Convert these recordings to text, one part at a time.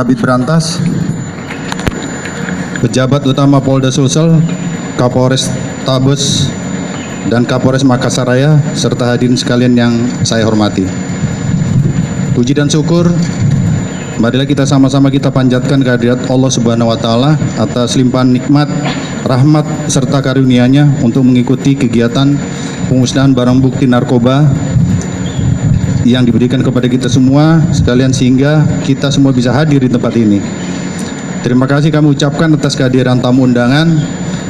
Kabid Berantas, pejabat utama Polda Sulsel, Kapolres Tabes, dan Kapolres Makassar Raya, serta hadirin sekalian yang saya hormati. Puji dan syukur, marilah kita sama-sama kita panjatkan kehadirat Allah Subhanahu wa Ta'ala atas limpahan nikmat, rahmat, serta karunia-Nya untuk mengikuti kegiatan pemusnahan barang bukti narkoba yang diberikan kepada kita semua sekalian, sehingga kita semua bisa hadir di tempat ini. Terima kasih kami ucapkan atas kehadiran tamu undangan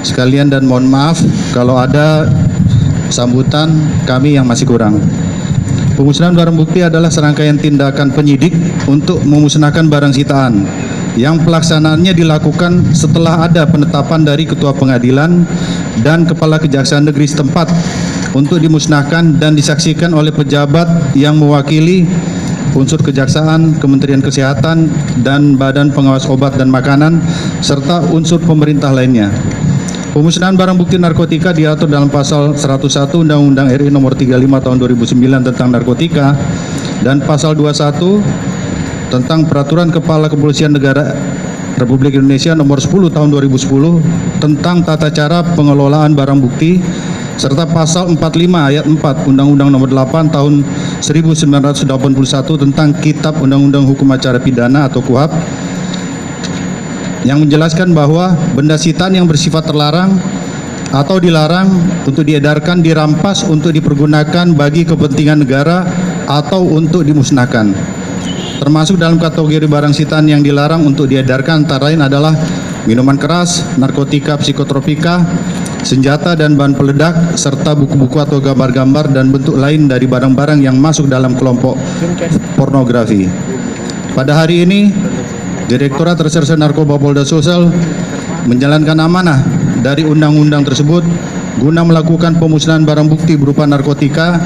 sekalian, dan mohon maaf kalau ada sambutan kami yang masih kurang. Pemusnahan barang bukti adalah serangkaian tindakan penyidik untuk memusnahkan barang sitaan yang pelaksanaannya dilakukan setelah ada penetapan dari Ketua Pengadilan dan Kepala Kejaksaan Negeri setempat untuk dimusnahkan dan disaksikan oleh pejabat yang mewakili unsur kejaksaan, Kementerian Kesehatan, dan Badan Pengawas Obat dan Makanan, serta unsur pemerintah lainnya. Pemusnahan barang bukti narkotika diatur dalam pasal 101 Undang-Undang RI Nomor 35 Tahun 2009 tentang narkotika dan pasal 21 tentang Peraturan Kepala Kepolisian Negara Republik Indonesia Nomor 10 Tahun 2010 tentang tata cara pengelolaan barang bukti, serta pasal 45 ayat 4 Undang-Undang Nomor 8 Tahun 1981 tentang Kitab Undang-Undang Hukum Acara Pidana atau KUHP, yang menjelaskan bahwa benda sitaan yang bersifat terlarang atau dilarang untuk diedarkan, dirampas untuk dipergunakan bagi kepentingan negara atau untuk dimusnahkan. Termasuk dalam kategori barang sitaan yang dilarang untuk diedarkan antara lain adalah minuman keras, narkotika psikotropika, senjata dan bahan peledak, serta buku-buku atau gambar-gambar dan bentuk lain dari barang-barang yang masuk dalam kelompok pornografi. Pada hari ini, Direktorat Reserse Narkoba Polda Sulsel menjalankan amanah dari undang-undang tersebut guna melakukan pemusnahan barang bukti berupa narkotika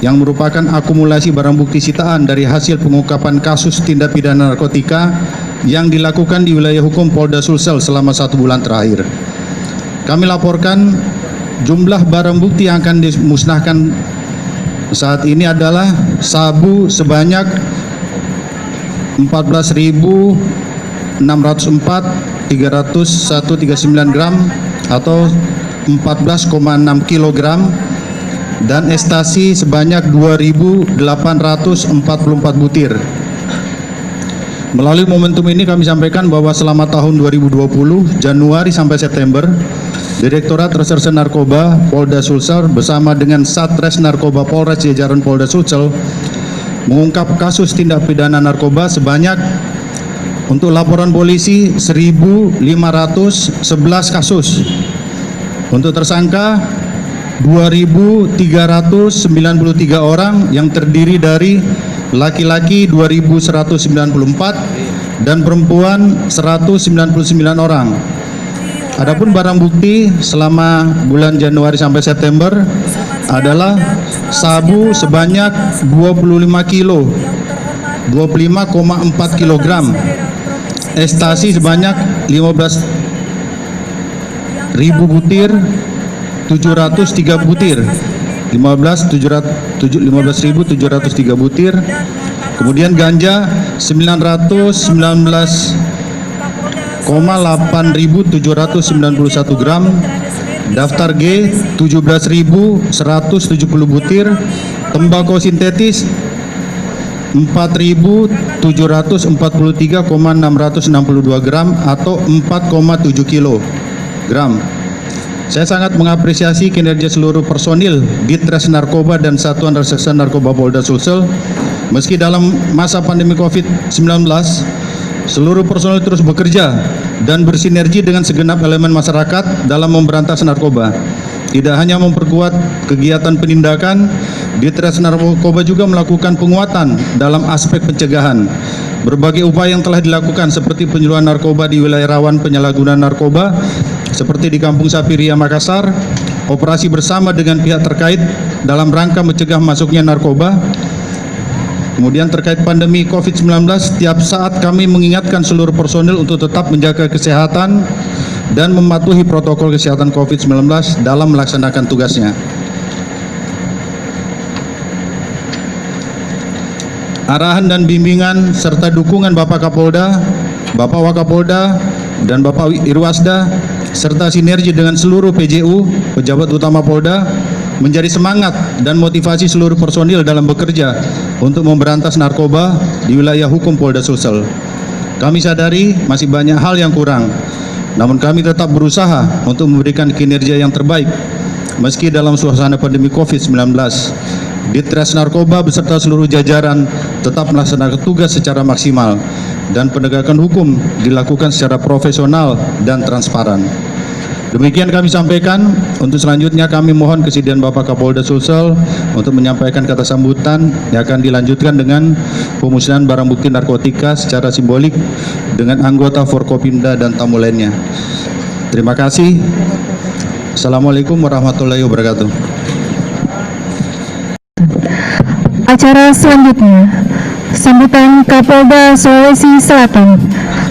yang merupakan akumulasi barang bukti sitaan dari hasil pengungkapan kasus tindak pidana narkotika yang dilakukan di wilayah hukum Polda Sulsel selama 1 bulan terakhir. Kami laporkan jumlah barang bukti yang akan dimusnahkan saat ini adalah sabu sebanyak 14.604 301,39 gram atau 14,6 kilogram, dan ekstasi sebanyak 2.844 butir. Melalui momentum ini kami sampaikan bahwa selama tahun 2020 Januari sampai September, Direktorat Reserse Narkoba Polda Sulsel bersama dengan Satres Narkoba Polres jajaran Polda Sulsel mengungkap kasus tindak pidana narkoba sebanyak, untuk laporan polisi 1.511 kasus, untuk tersangka 2.393 orang yang terdiri dari laki-laki 2.194 dan perempuan 199 orang. Adapun barang bukti selama bulan Januari sampai September adalah sabu sebanyak 25 kilo, 25,4 kilogram, ekstasi sebanyak 15.000 butir, 703 butir, 15.703 butir, kemudian ganja 919,8.791 gram, daftar G 17.170 butir, tembakau sintetis 4.743,662 gram atau 4,7 kilogram. Saya sangat mengapresiasi kinerja seluruh personil Ditres Narkoba dan Satuan Reserse Narkoba Polda Sulsel. Meski dalam masa pandemi COVID-19, seluruh personil terus bekerja dan bersinergi dengan segenap elemen masyarakat dalam memberantas narkoba. Tidak hanya memperkuat kegiatan penindakan, Ditres Narkoba juga melakukan penguatan dalam aspek pencegahan. Berbagai upaya yang telah dilakukan seperti penyuluhan narkoba di wilayah rawan penyalahgunaan narkoba seperti di Kampung Sapiria, Makassar, operasi bersama dengan pihak terkait dalam rangka mencegah masuknya narkoba. Kemudian terkait pandemi COVID-19, setiap saat kami mengingatkan seluruh personil untuk tetap menjaga kesehatan dan mematuhi protokol kesehatan COVID-19 dalam melaksanakan tugasnya. arahan dan bimbingan serta dukungan Bapak Kapolda, Bapak Wakapolda, dan Bapak Irwasda, serta sinergi dengan seluruh PJU, pejabat utama Polda, menjadi semangat dan motivasi seluruh personil dalam bekerja untuk memberantas narkoba di wilayah hukum Polda Sulsel. Kami sadari masih banyak hal yang kurang, namun kami tetap berusaha untuk memberikan kinerja yang terbaik meski dalam suasana pandemi COVID-19. Ditres Narkoba beserta seluruh jajaran tetap melaksanakan tugas secara maksimal dan penegakan hukum dilakukan secara profesional dan transparan. Demikian kami sampaikan. Untuk selanjutnya kami mohon kesediaan Bapak Kapolda Sulsel untuk menyampaikan kata sambutan yang akan dilanjutkan dengan pemusnahan barang bukti narkotika secara simbolik dengan anggota Forkopimda dan tamu lainnya. Terima kasih. Assalamualaikum warahmatullahi wabarakatuh. Acara selanjutnya, sambutan Kapolda Sulawesi Selatan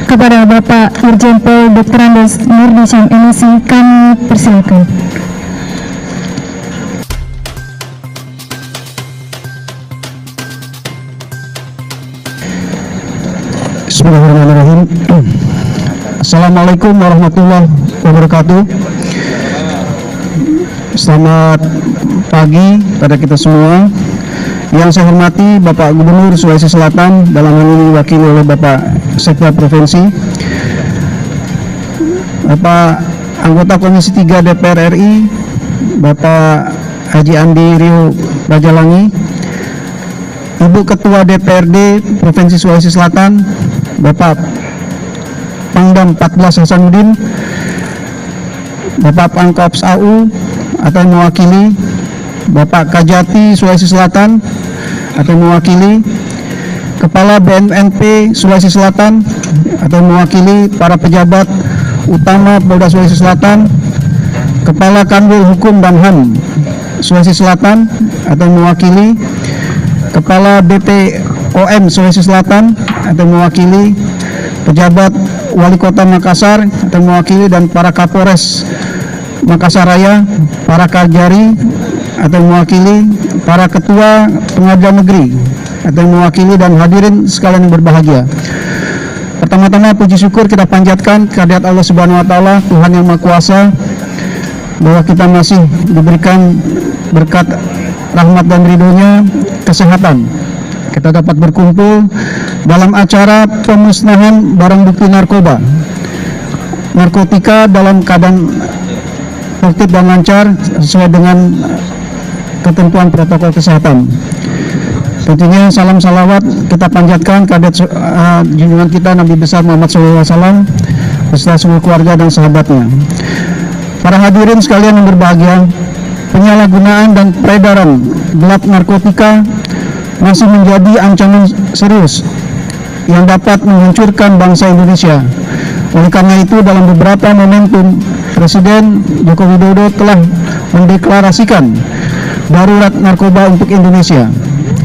kepada Bapak Irjen Pol Dr. Andes Nurdisham MSI, kami persilakan. Bismillahirrahmanirrahim. Assalamualaikum warahmatullahi wabarakatuh. Selamat pagi pada kita semua. Yang saya hormati Bapak Gubernur Sulawesi Selatan, dalam hal ini diwakili oleh Bapak Sekda Provinsi, Bapak Anggota Komisi 3 DPR RI, Bapak Haji Andi Rio Bajalangi, Ibu Ketua DPRD Provinsi Sulawesi Selatan, Bapak Pangdam 14 Hasanuddin, Bapak Pangkops AU atau mewakili, Bapak Kajati Sulawesi Selatan atau mewakili, Kepala BNNP Sulawesi Selatan atau mewakili para pejabat utama Polda Sulawesi Selatan, Kepala Kanwil Hukum dan HAM Sulawesi Selatan atau mewakili, Kepala BPOM Sulawesi Selatan atau mewakili, pejabat Wali Kota Makassar atau mewakili, dan para Kapolres Makassar Raya, para Kajari atau mewakili, para Ketua Pengadilan Negeri atau mewakili, dan hadirin sekalian yang berbahagia. Pertama-tama puji syukur kita panjatkan kehadirat Allah Subhanahu wa taala, Tuhan yang Maha Kuasa, bahwa kita masih diberikan berkat rahmat dan ridhonya kesehatan. Kita dapat berkumpul dalam acara pemusnahan barang bukti narkotika dalam keadaan tertib dan lancar sesuai dengan ketentuan protokol kesehatan. Tentunya salam salawat kita panjatkan kehadirat junjungan kita Nabi besar Muhammad SAW beserta seluruh keluarga dan sahabatnya. Para hadirin sekalian yang berbahagia, penyalahgunaan dan peredaran gelap narkotika masih menjadi ancaman serius yang dapat menghancurkan bangsa Indonesia. Oleh karena itu, dalam beberapa momentum, Presiden Joko Widodo telah mendeklarasikan darurat narkoba untuk Indonesia.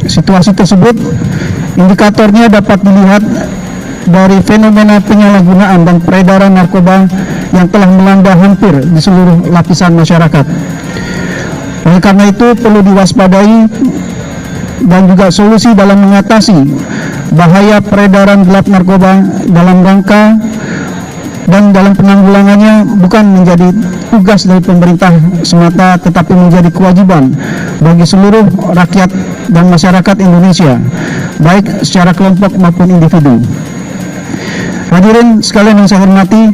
Situasi tersebut indikatornya dapat dilihat dari fenomena penyalahgunaan dan peredaran narkoba yang telah melanda hampir di seluruh lapisan masyarakat. Oleh karena itu perlu diwaspadai dan juga solusi dalam mengatasi bahaya peredaran gelap narkoba dalam rangka dan dalam penanggulangannya bukan menjadi tugas dari pemerintah semata, tetapi menjadi kewajiban bagi seluruh rakyat dan masyarakat Indonesia, baik secara kelompok maupun individu. Hadirin sekalian yang saya hormati,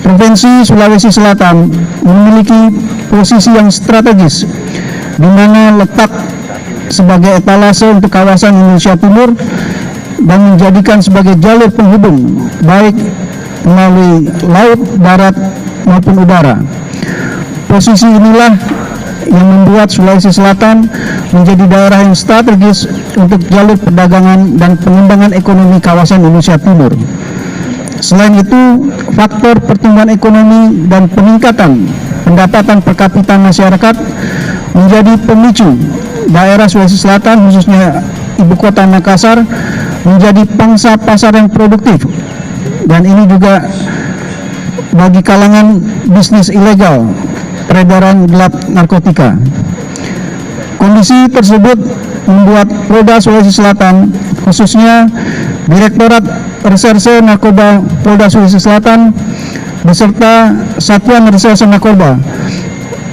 Provinsi Sulawesi Selatan memiliki posisi yang strategis di mana letak sebagai etalase untuk kawasan Indonesia Timur dan menjadikan sebagai jalur penghubung baik melalui laut, darat maupun udara. Posisi inilah yang membuat Sulawesi Selatan menjadi daerah yang strategis untuk jalur perdagangan dan pengembangan ekonomi kawasan Indonesia Timur. Selain itu, faktor pertumbuhan ekonomi dan peningkatan pendapatan per kapita masyarakat menjadi pemicu daerah Sulawesi Selatan, khususnya ibu kota Makassar, menjadi pangsa pasar yang produktif. Dan ini juga bagi kalangan bisnis ilegal, peredaran gelap narkotika. Kondisi tersebut membuat Polda Sulawesi Selatan, khususnya Direktorat Reserse Narkoba Polda Sulawesi Selatan beserta Satuan Reserse Narkoba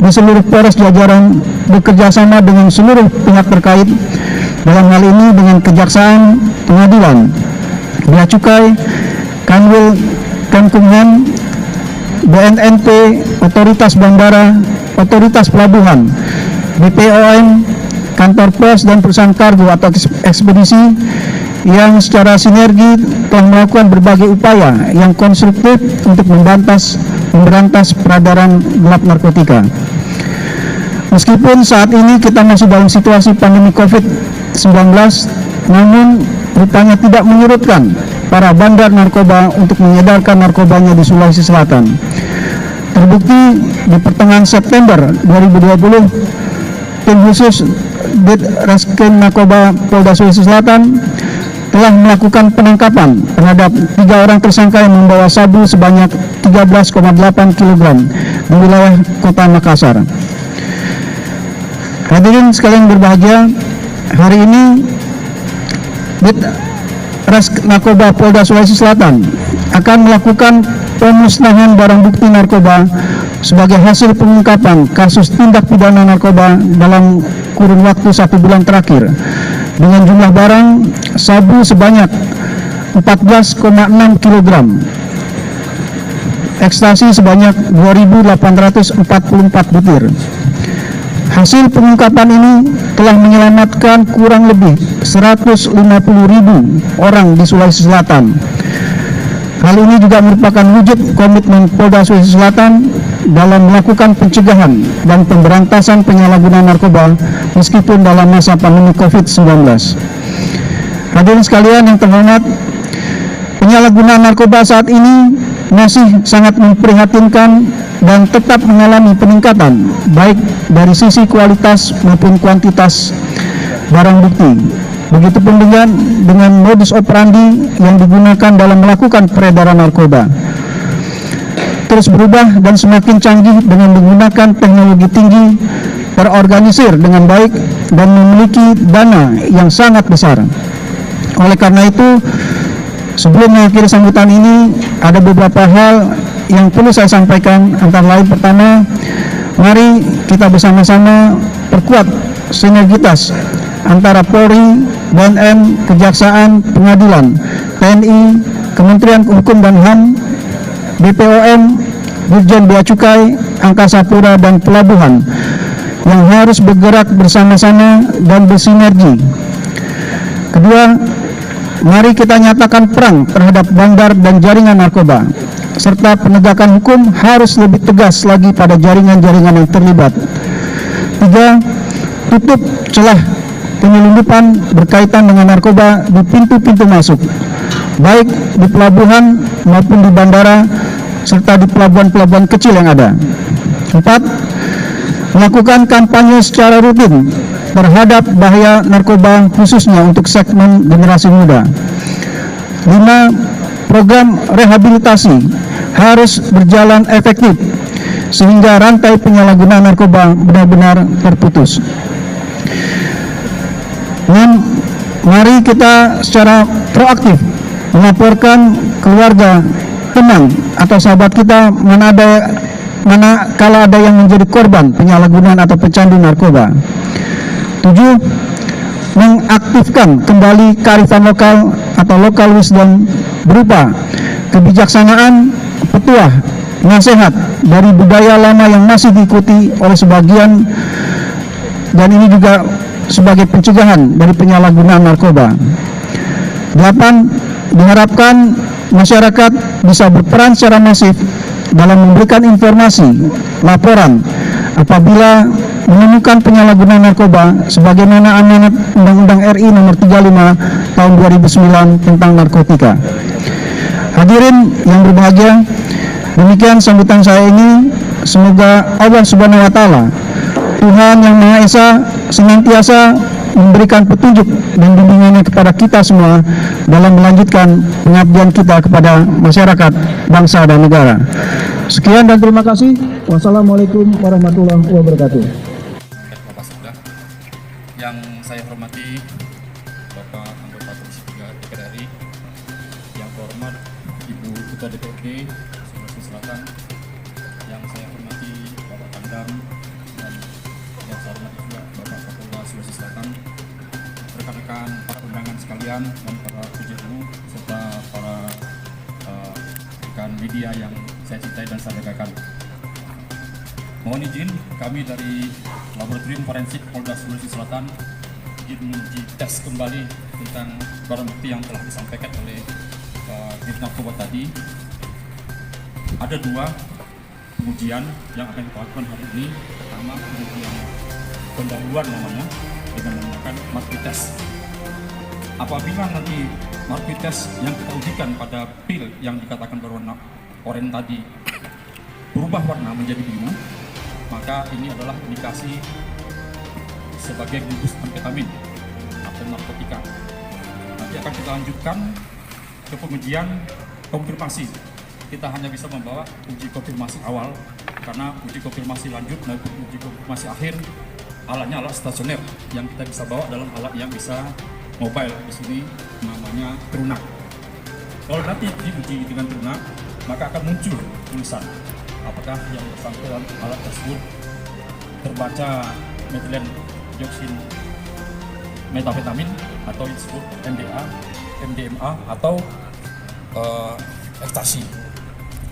di seluruh Polres jajaran bekerja sama dengan seluruh pihak terkait, dalam hal ini dengan Kejaksaan, Pengadilan, Bea Cukai, Kanwil, Kemkumham, BNNP, Otoritas Bandara, Otoritas Pelabuhan, BPOM, Kantor Pos dan perusahaan kargo atau ekspedisi yang secara sinergi telah melakukan berbagai upaya yang konstruktif untuk memberantas peredaran gelap narkotika. Meskipun saat ini kita masih dalam situasi pandemi COVID-19, namun rupanya tidak menyurutkan para bandar narkoba untuk mengedarkan narkobanya di Sulawesi Selatan. Terbukti di pertengahan September 2020, tim khusus Ditreskrim Narkoba Polda Sulawesi Selatan telah melakukan penangkapan terhadap 3 orang tersangka yang membawa sabu sebanyak 13,8 kg di wilayah Kota Makassar. Hadirin sekalian berbahagia, hari ini Ditreskrim Narkoba Polda Sulawesi Selatan akan melakukan pemusnahan barang bukti narkoba sebagai hasil pengungkapan kasus tindak pidana narkoba dalam kurun waktu 1 bulan terakhir dengan jumlah barang sabu sebanyak 14,6 kg, ekstasi sebanyak 2.844 butir. Hasil pengungkapan ini telah menyelamatkan kurang lebih 150.000 orang di Sulawesi Selatan. Hal ini juga merupakan wujud komitmen Polda Sulawesi Selatan dalam melakukan pencegahan dan pemberantasan penyalahgunaan narkoba meskipun dalam masa pandemi COVID-19. Hadirin sekalian yang terhormat, penyalahgunaan narkoba saat ini masih sangat memprihatinkan dan tetap mengalami peningkatan baik dari sisi kualitas maupun kuantitas barang bukti. Begitupun dengan modus operandi yang digunakan dalam melakukan peredaran narkoba. Terus berubah dan semakin canggih dengan menggunakan teknologi tinggi, terorganisir dengan baik dan memiliki dana yang sangat besar. Oleh karena itu, sebelum mengakhiri sambutan ini, ada beberapa hal yang perlu saya sampaikan. Antara lain, pertama, mari kita bersama-sama perkuat sinergitas antara Polri, BNN, Kejaksaan, Pengadilan, TNI, Kementerian Hukum dan HAM, BPOM, Dirjen Bea Cukai, Angkasa Pura dan Pelabuhan yang harus bergerak bersama-sama dan bersinergi. Kedua, mari kita nyatakan perang terhadap bandar dan jaringan narkoba, serta penegakan hukum harus lebih tegas lagi pada jaringan-jaringan yang terlibat. Tiga, tutup celah penyelundupan berkaitan dengan narkoba di pintu-pintu masuk, baik di pelabuhan maupun di bandara, serta di pelabuhan-pelabuhan kecil yang ada. 4. Melakukan kampanye secara rutin terhadap bahaya narkoba khususnya untuk segmen generasi muda. 5. Program rehabilitasi harus berjalan efektif sehingga rantai penyalahgunaan narkoba benar-benar terputus. 6. Mari kita secara proaktif melaporkan keluarga, teman atau sahabat kita kalau ada yang menjadi korban penyalahgunaan atau pecandu narkoba. 7. Mengaktifkan kembali kearifan lokal atau local wisdom berupa kebijaksanaan, petuah, nasihat dari budaya lama yang masih diikuti oleh sebagian, dan ini juga sebagai pencegahan dari penyalahgunaan narkoba. 8. Diharapkan masyarakat bisa berperan secara masif dalam memberikan informasi, laporan apabila menemukan penyalahgunaan narkoba sebagaimana amanat Undang-Undang RI Nomor 35 Tahun 2009 tentang narkotika. Hadirin yang berbahagia, demikian sambutan saya ini. Semoga Allah Subhanahu wa taala, Tuhan yang Maha Esa, senantiasa memberikan petunjuk dan bimbingannya kepada kita semua dalam melanjutkan pengabdian kita kepada masyarakat, bangsa dan negara. Sekian dan terima kasih. Wassalamualaikum warahmatullahi wabarakatuh. Bapak Sekda, yang saya hormati Pangdam dan yang saya hormati juga Bapak Kapolda Sulawesi Selatan, rekan-rekan para undangan sekalian dan para PJU serta para rekan media yang saya cintai dan saya banggakan. Mohon izin kami dari Laboratorium Forensik Polda Sulawesi Selatan izin menguji tes kembali tentang barang bukti yang telah disampaikan oleh Dirjen Narkoba tadi. Ada 2 pengujian yang akan kita lakukan hari ini. Pertama, pengujian pendahuluan namanya dengan menggunakan marquee test. Apabila nanti marquee test yang kita ujikan pada pil yang dikatakan berwarna oranye tadi berubah warna menjadi biru, maka ini adalah indikasi sebagai gugus amfetamin atau narkotika. Nanti akan kita lanjutkan ke pengujian konfirmasi. Kita hanya bisa membawa uji konfirmasi awal, karena uji konfirmasi lanjut maupun uji konfirmasi akhir alatnya alat stasioner yang kita bisa bawa dalam alat yang bisa mobile. Di sini namanya Trunak. Kalau nanti diuji dengan Trunak, maka akan muncul tulisan apakah yang bersangkutan dalam alat tersebut terbaca metilen dioksin metafetamin atau disebut MDA, MDMA atau ekstasi.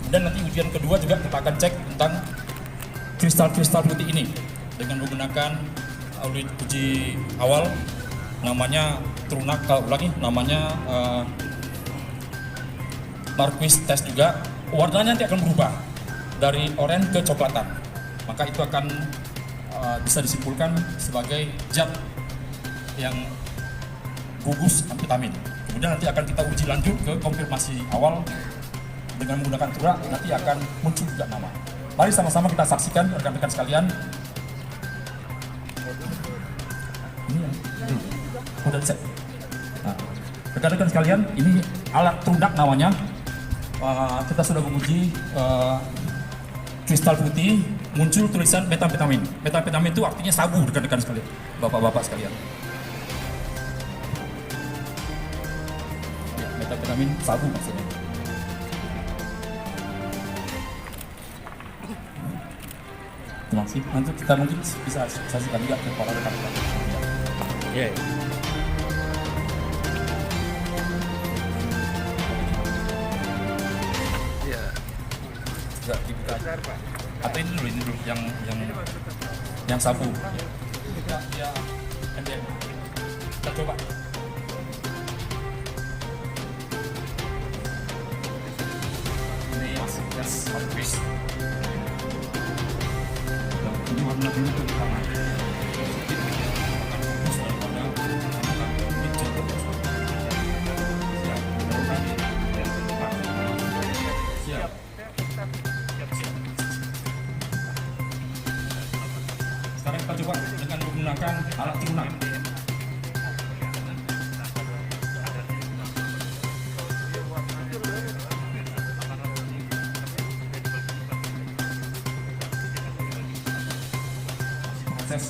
Dan nanti ujian kedua juga kita akan cek tentang kristal-kristal putih ini dengan menggunakan uji awal namanya Trunak, namanya marquee test juga. Warnanya nanti akan berubah dari oranye ke coklatan, maka itu akan bisa disimpulkan sebagai zat yang gugus amfetamin. Kemudian nanti akan kita uji lanjut ke konfirmasi awal dengan menggunakan Trunak, nanti akan muncul juga nama. Mari sama-sama kita saksikan rekan-rekan sekalian. Ini udah set. Nah, rekan-rekan sekalian, ini alat Trunak namanya. Kita sudah menguji kristal putih, muncul tulisan metamfetamin. Metamfetamin itu artinya sabu, rekan-rekan sekalian, bapak-bapak sekalian. Ya, metamfetamin sabu maksudnya. Terima kasih. Nanti kita mungkin bisa saksikan juga ke para rekan-rekan. Yeah. Dibuka atau ini dulu yang sabu ya MDMA. Kita coba ini masih gas habis. Ini warna biru itu pertama. Sekarang kita coba dengan menggunakan alat Trunak. Proses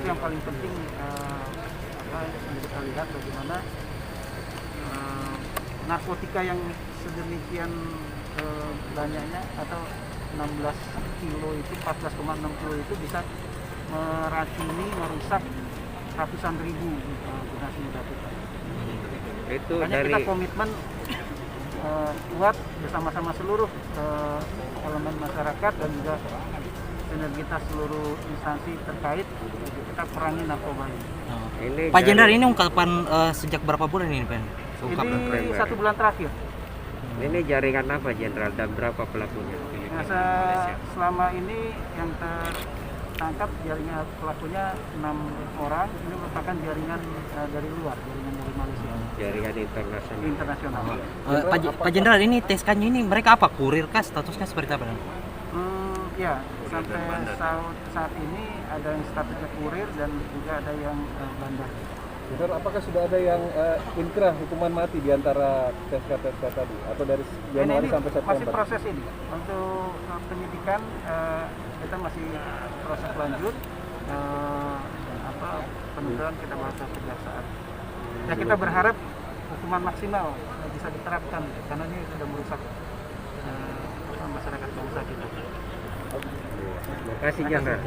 yang paling penting yang kita lihat bagaimana narkotika yang sedemikian banyaknya atau 16 kilo itu 14,6 kilo itu bisa meracuni, merusak ratusan ribu generasi muda kita. Itu Makanya dari kita komitmen kuat bersama-sama seluruh elemen masyarakat dan juga sinergitas seluruh instansi terkait, kita perangi narkoba ini. ini Pak dari- Jenderal, ini ungkapan sejak berapa bulan ini, Pak? Ungkapan. Ini 1 bulan terakhir. Ini jaringan apa Jenderal dan berapa pelakunya? Nah, selama ini yang tertangkap jaringan pelakunya 6 orang. Ini merupakan jaringan dari luar, jaringan dari Malaysia, Jaringan internasional. internasional. Pak Jenderal, ini TSK-nya ini mereka apa? Kurir kah? Statusnya seperti apa? Ya, sampai saat ini ada yang statusnya kurir dan juga ada yang bandar. Jenderal, apakah sudah ada yang inkrah hukuman mati di antara TSK tadi atau dari Januari ini sampai masih September? proses ini. Untuk penyidikan kita masih proses lanjut. Penuntut kita bawa ke kejaksaan. Ya, kita berharap hukuman maksimal bisa diterapkan karena ini sudah merusak masyarakat bangsa kita. Terima kasih Jenderal.